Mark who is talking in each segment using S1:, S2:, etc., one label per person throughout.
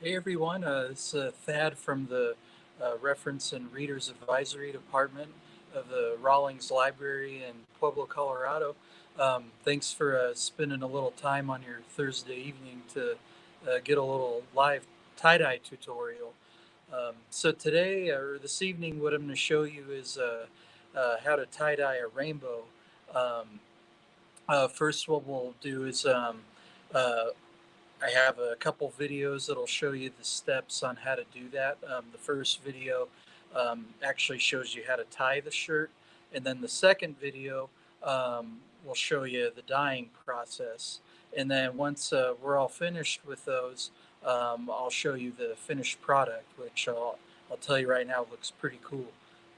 S1: Hey everyone, this is Thad from the Reference and Readers Advisory Department of the Rawlings Library in Pueblo, Colorado. Thanks for spending a little time on your Thursday evening to get a little live tie-dye tutorial. So today or this evening, what I'm going to show you is how to tie-dye a rainbow. Um, First, what we'll do is uh, I have a couple videos that'll show you the steps on how to do that. The first video actually shows you how to tie the shirt, and then the second video will show you the dyeing process. And then once we're all finished with those, I'll show you the finished product, which I'll tell you right now looks pretty cool.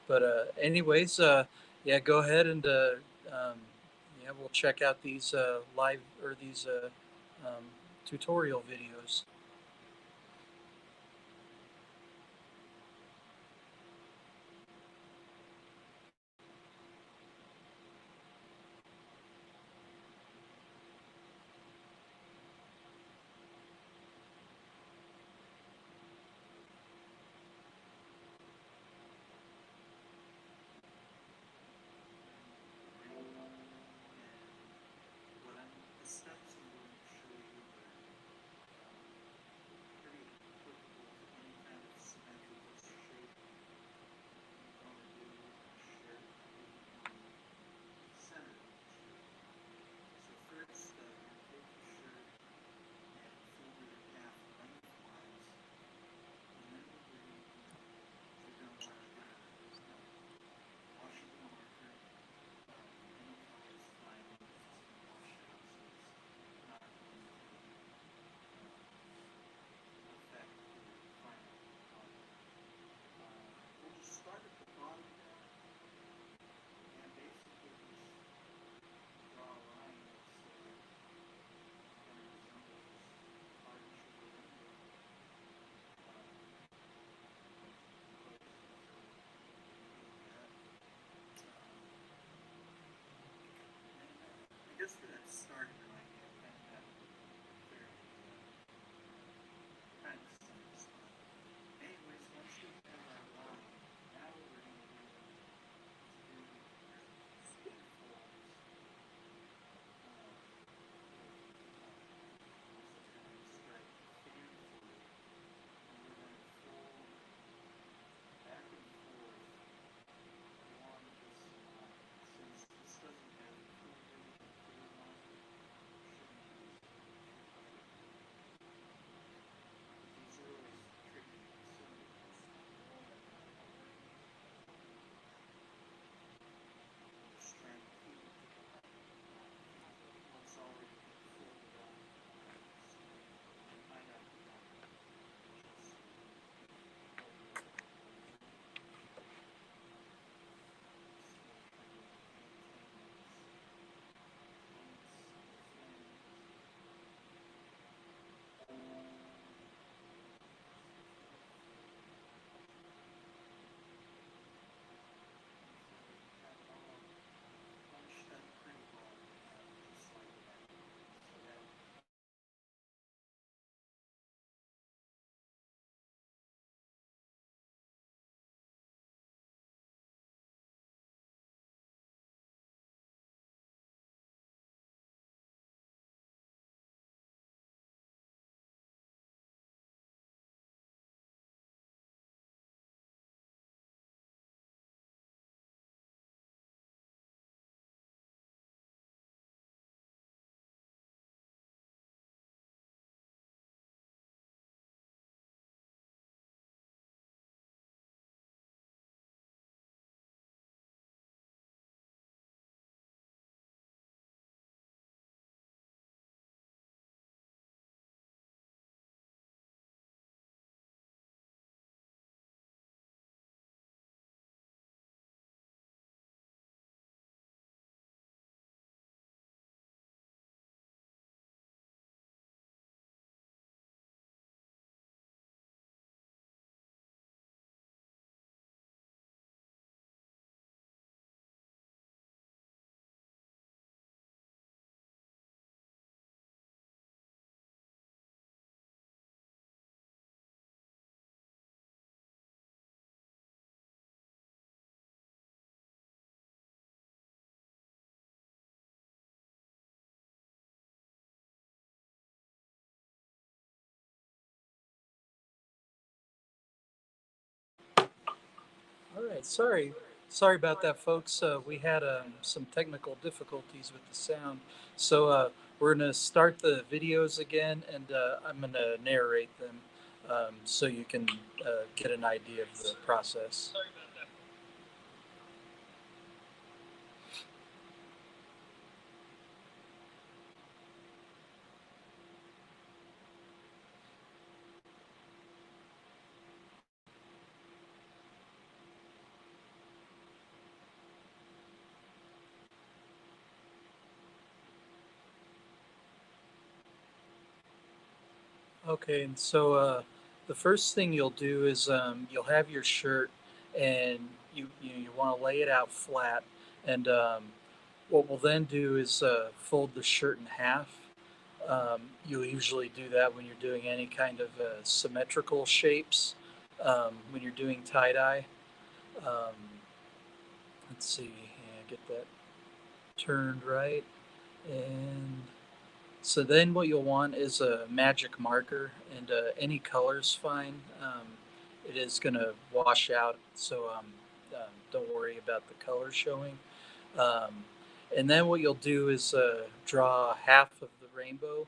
S1: But anyways, yeah, go ahead and um, yeah, we'll check out these live or these um, tutorial videos. All right, sorry about that, folks. We had some technical difficulties with the sound, so we're gonna start the videos again, and I'm gonna narrate them so you can get an idea of the process. Okay, and so the first thing you'll do is you'll have your shirt, and you want to lay it out flat, and what we'll then do is fold the shirt in half. You'll usually do that when you're doing any kind of symmetrical shapes. When you're doing tie dye, um, let's see, yeah, get that turned right, and so then what you'll want is a magic marker, and any color's fine. It is going to wash out, so don't worry about the color showing. Um, and then what you'll do is draw half of the rainbow.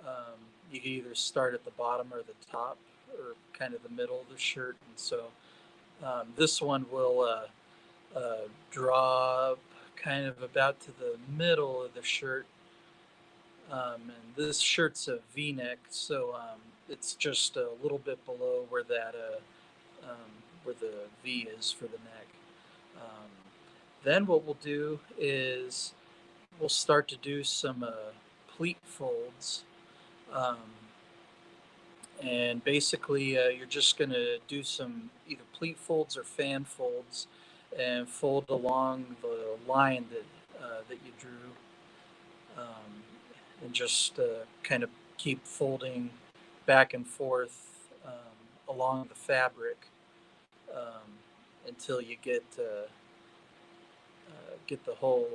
S1: Um, you can either start at the bottom or the top, or kind of the middle of the shirt. And so this one will draw up kind of about to the middle of the shirt, and this shirt's a V-neck, so it's just a little bit below where that where the V is for the neck. Um, then what we'll do is we'll start to do some pleat folds, um, and basically you're just going to do some either pleat folds or fan folds, and fold along the line that you drew, um, and just kind of keep folding back and forth along the fabric um, until you get the whole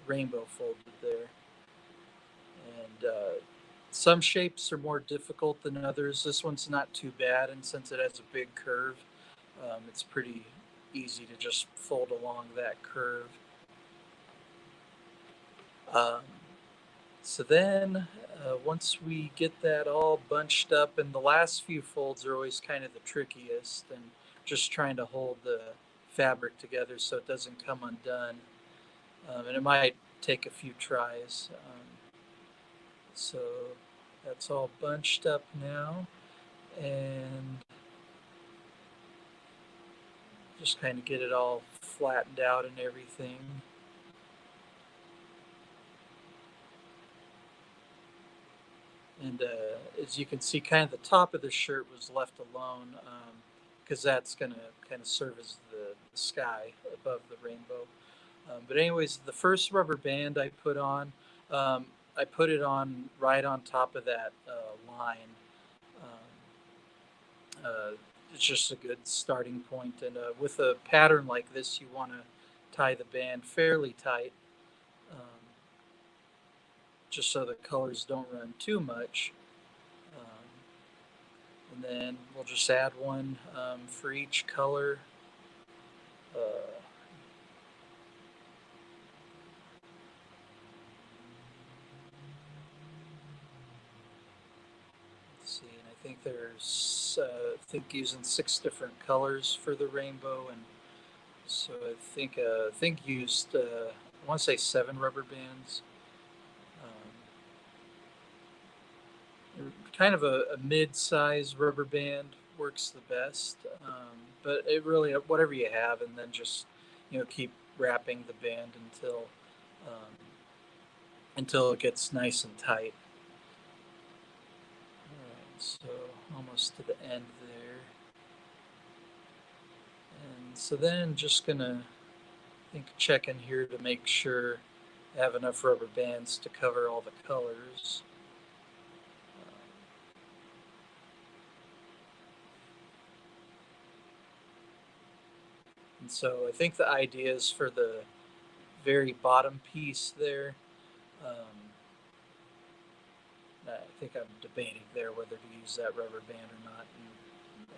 S1: rainbow folded there. And some shapes are more difficult than others. This one's not too bad, and since it has a big curve, it's pretty easy to just fold along that curve. Um, So then, once we get that all bunched up, and the last few folds are always kind of the trickiest, and just trying to hold the fabric together so it doesn't come undone. And it might take a few tries. So that's all bunched up now, and just kind of get it all flattened out and everything. And as you can see, kind of the top of the shirt was left alone because that's going to kind of serve as the sky above the rainbow. But anyways, the first rubber band um, I put it on right on top of that line. Uh, it's just a good starting point. And with a pattern like this, you want to tie the band fairly tight, um, just so the colors don't run too much. Um, and then we'll just add one for each color. Uh, let's see, and I think there's I think using 6 different colors for the rainbow, and so I think used I want to say 7 rubber bands. Kind of a mid-size rubber band works the best, but it really whatever you have, and then just keep wrapping the band um, until it gets nice and tight. All right, so almost to the end there, and so then just gonna check in here to make sure I have enough rubber bands to cover all the colors. And so I think the idea is for the very bottom piece there. Um, I think I'm debating there whether to use that rubber band or not,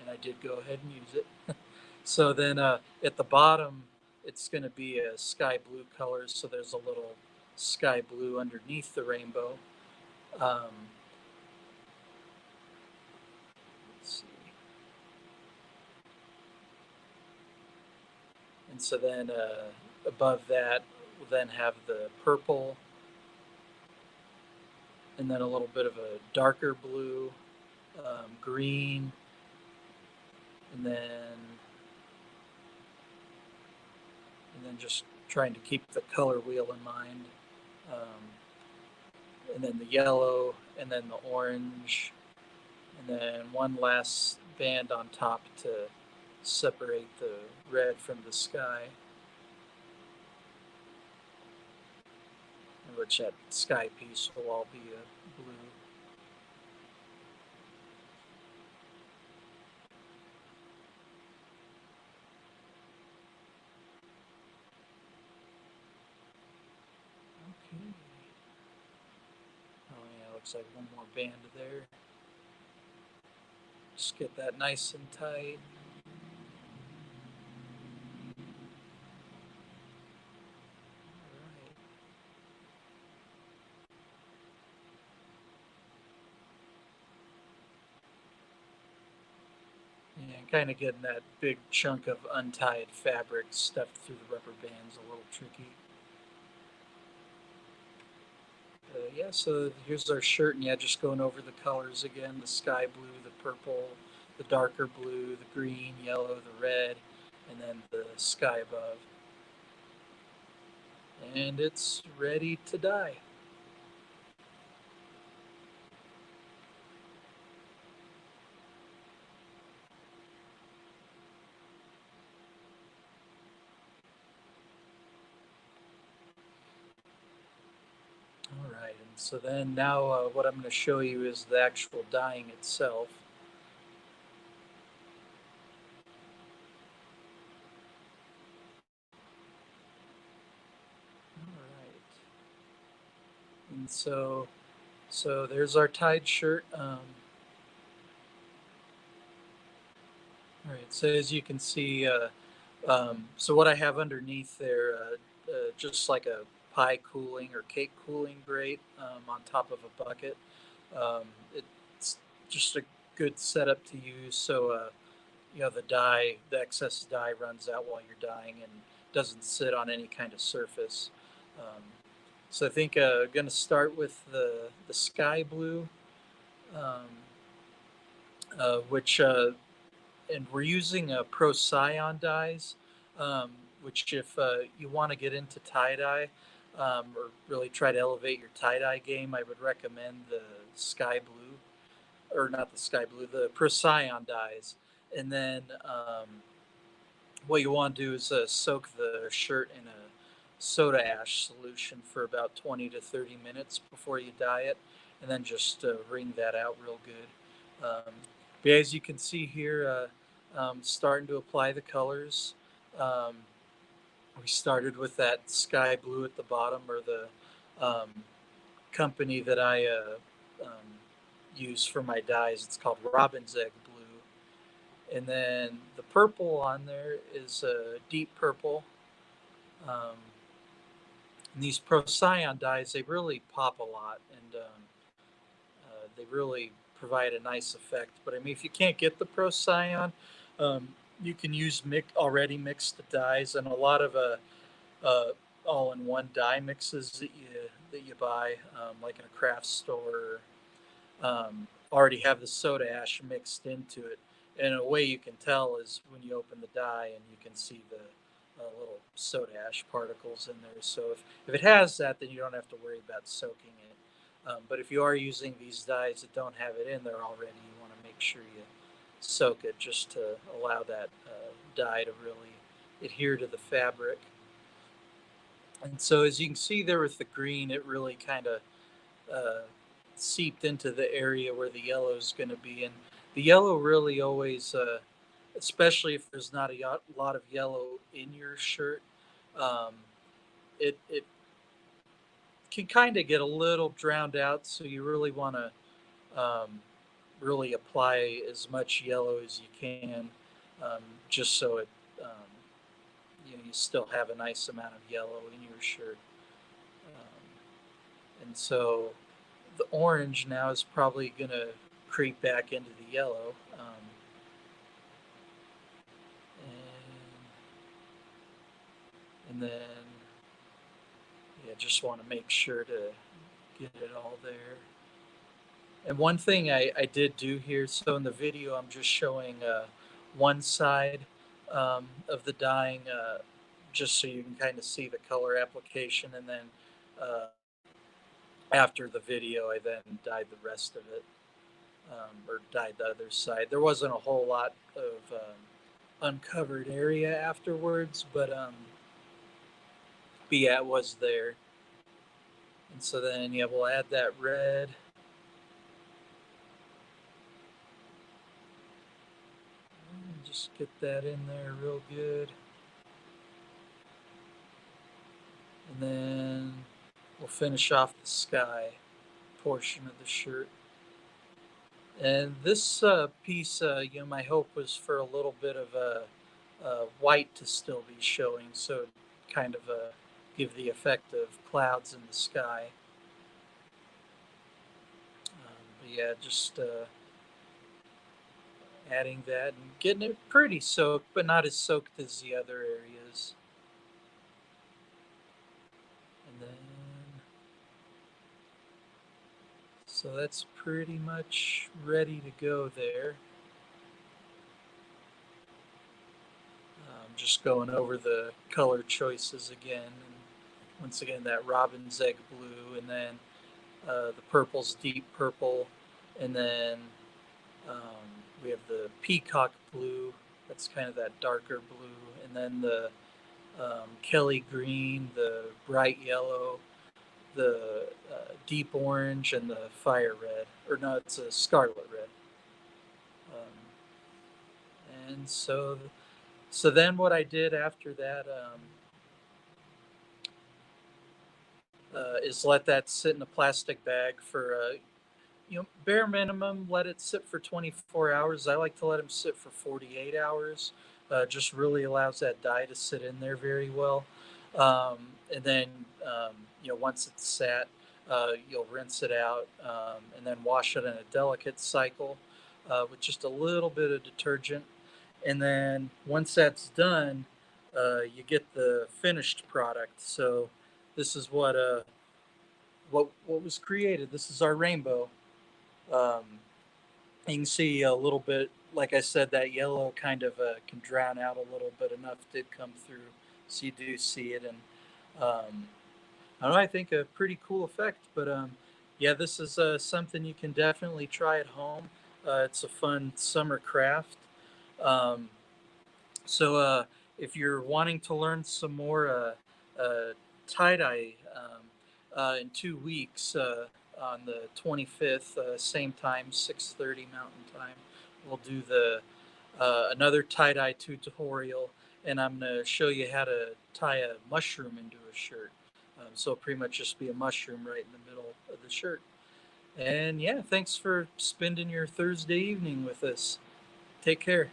S1: and I did go ahead and use it. So then at the bottom, it's going to be a sky blue color. So there's a little sky blue underneath the rainbow. Um, let's see. And so then above that, we'll then have the purple, and then a little bit of a darker blue, green, and then just trying to keep the color wheel in mind. Um, and then the yellow, and then the orange, and then one last band on top to separate the red from the sky, which that sky piece will all be a blue. Okay. Oh yeah, looks like one more band there. Just get that nice and tight. All right. Yeah, kind of getting that big chunk of untied fabric stuffed through the rubber bands a little tricky. Yeah, so here's our shirt, and yeah, just going over the colors again: the sky blue, the purple, the darker blue, the green, yellow, the red, and then the sky above. And it's ready to dye. All right, and so then now what I'm going to show you is the actual dyeing itself. All right, and so there's our tied shirt. All right, so as you can see, so what I have underneath there, just like a pie cooling or cake cooling grate on top of a bucket. Um, it's just a good setup to use, so the excess dye runs out while you're dyeing and doesn't sit on any kind of surface. Um, so I think I'm going to start with the sky blue, um, which and we're using Procyon dyes, which if you want to get into tie dye or really try to elevate your tie dye game, I would recommend the sky blue, or not the sky blue, the Procyon dyes. And then what you want to do is soak the shirt in a soda ash solution for about 20 to 30 minutes before you dye it, and then just wring that out real good. But as you can see here, starting to apply the colors. Um, we started with that sky blue at the bottom, or the um, company that I use for my dyes. It's called Robin's Egg Blue. And then the purple on there is a deep purple. Um, and these Procyon dyes, they really pop a lot, and they really provide a nice effect. But I mean, if you can't get the Procyon, um, you can use already mixed dyes, and a lot of uh, all-in-one dye mixes that you buy, like in a craft store, already have the soda ash mixed into it. And a way you can tell is when you open the dye and you can see the little soda ash particles in there. So if it has that, then you don't have to worry about soaking it. But if you are using these dyes that don't have it in there already, you want to make sure you soak it just to allow that dye to really adhere to the fabric. And so as you can see there with the green, it really kind of uh, seeped into the area where the yellow is going to be. And the yellow really always, especially if there's not a lot of yellow in your shirt, um, it can kind of get a little drowned out. So you really want to really apply as much yellow as you can, just so it um, you still have a nice amount of yellow in your shirt. And so the orange now is probably going to creep back into the yellow. And then, yeah, just want to make sure to get it all there. And one thing I did do here, so in the video, I'm just showing one side of the dyeing, just so you can kind of see the color application. And then uh, after the video, I then dyed the rest of it, or dyed the other side. There wasn't a whole lot of uncovered area afterwards, but yeah, it was there. And so then, yeah, we'll add that red. Just get that in there real good. And then we'll finish off the sky portion of the shirt. And this piece, my hope was for a little bit of white to still be showing, so kind of give the effect of clouds in the sky. But yeah, just adding that and getting it pretty soaked, but not as soaked as the other areas. And then, so that's pretty much ready to go there. Just going over the color choices again. And once again, that robin's egg blue, and then the purple's deep purple, and then we have the peacock blue. That's kind of that darker blue, and then the Kelly green, the bright yellow, the deep orange, and the fire red. Or no, it's a scarlet red. And so then what I did after that is let that sit in a plastic bag for bare minimum. Let it sit for 24 hours. I like to let them sit for 48 hours. Just really allows that dye to sit in there very well. And then once it's sat, you'll rinse it out and then wash it in a delicate cycle with just a little bit of detergent. And then once that's done, you get the finished product. So this is what was created. This is our rainbow. Um, you can see a little bit, like I said, that yellow kind of can drown out a little, but enough did come through, so you do see it. And I don't know, I think a pretty cool effect. But yeah, this is something you can definitely try at home. It's a fun summer craft. Um, so if you're wanting to learn some more tie-dye in 2 weeks on the 25th, same time, 6:30 Mountain Time, we'll do the another tie-dye tutorial, and I'm going to show you how to tie a mushroom into a shirt. So it'll pretty much just be a mushroom right in the middle of the shirt. And yeah, thanks for spending your Thursday evening with us. Take care.